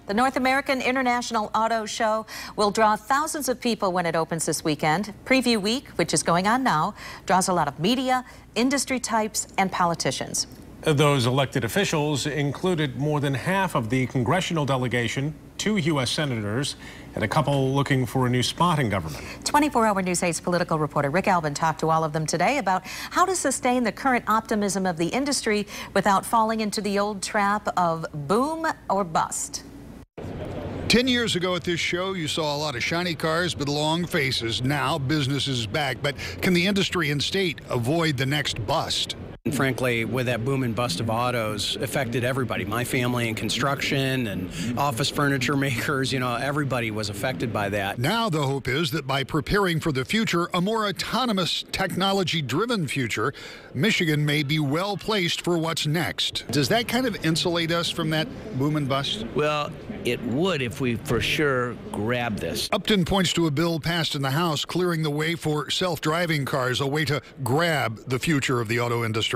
The North American International Auto Show will draw thousands of people when it opens this weekend. Preview Week, which is going on now, draws a lot of media, industry types, and politicians. Those elected officials included more than half of the congressional delegation, 2 U.S. senators, and a couple looking for a new spot in government. 24-hour News 8's political reporter Rick Albin talked to all of them today about how to sustain the current optimism of the industry without falling into the old trap of boom or bust. 10 years ago at this show, you saw a lot of shiny cars but long faces. Now business is back, but can the industry and state avoid the next bust? And frankly, with that boom and bust of autos, affected everybody. My family in construction and office furniture makers, everybody was affected by that. Now the hope is that by preparing for the future, a more autonomous, technology-driven future, Michigan may be well placed for what's next. Does that kind of insulate us from that boom and bust? Well, it would if we for sure grab this. Upton points to a bill passed in the House clearing the way for self-driving cars, a way to grab the future of the auto industry.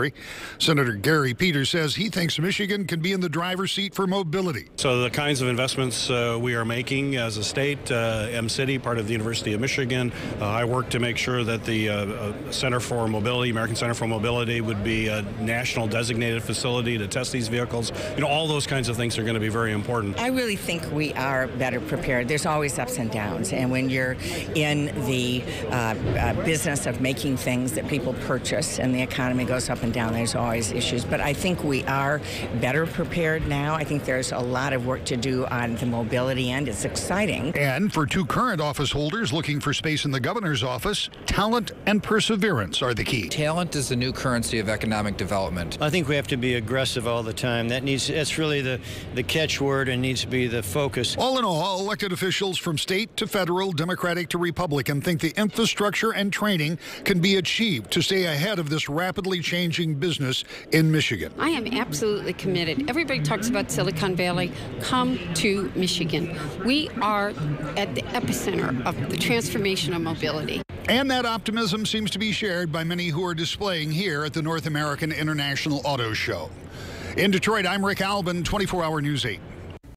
Senator Gary Peters says he thinks Michigan can be in the driver's seat for mobility. So the kinds of investments we are making as a state, M-City, part of the University of Michigan, I work to make sure that the Center for Mobility, American Center for Mobility, would be a national designated facility to test these vehicles. All those kinds of things are going to be very important. I really think we are better prepared. There's always ups and downs, and when you're in the business of making things that people purchase and the economy goes up and down, there's always issues. But I think we are better prepared now. I think there's a lot of work to do on the mobility end. It's exciting. And for 2 current office holders looking for space in the governor's office, talent and perseverance are the key. Talent is the new currency of economic development. I think we have to be aggressive all the time. That's really the catchword and needs to be the focus. All in all, elected officials from state to federal, Democratic to Republican think the infrastructure and training can be achieved to stay ahead of this rapidly changing business in Michigan. I am absolutely committed. Everybody talks about Silicon Valley. Come to Michigan. We are at the epicenter of the transformation of mobility. And that optimism seems to be shared by many who are displaying here at the North American International Auto Show. In Detroit, I'm Rick Albin, 24-hour News 8.